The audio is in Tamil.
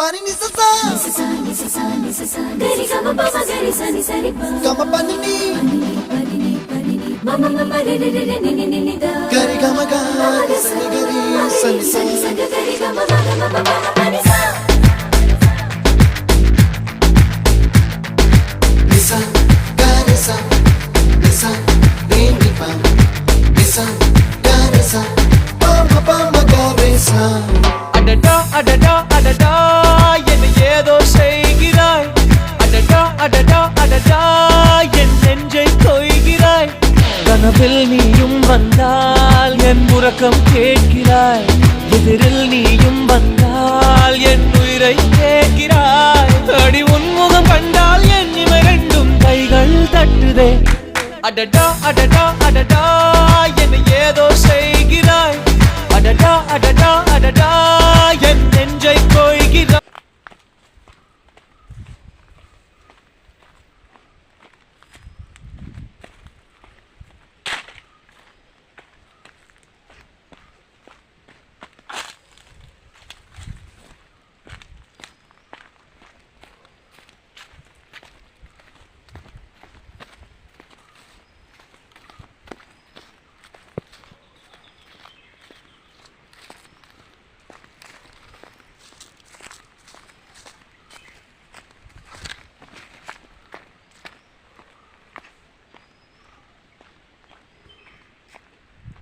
Pani ni sa sa gari ga ma pa ma gari sa ni sa ri pa ga ma pa ni ma ma ma re re re ni ni ni da gari ga ma ga sa ni gari sa ni sa gari ga ma ga ma pa pa ni sa ni sa gari sa re ni pa ni sa gari sa pa ma gari sa அடடா அடடா அடடா என்ன ஏதோ செய்கிறாய் அடடா அடடா அடடா என் நெஞ்சை கொய்கிறாய் கனவில் நீயும் வந்தால் என் உறக்கம் கேட்கிறாய் எதிரில் நீயும் வந்தால் என் உயிரை கேட்கிறாய் அடி உன்முகம் கண்டால் என் இமை ரெண்டும் கைகள் தட்டுதே அடடா அடடா அடடா என்ன ஏதோ செய்கிறாய் அடடா அடடா அடடா என் நெஞ்சை கொய்கிறாய்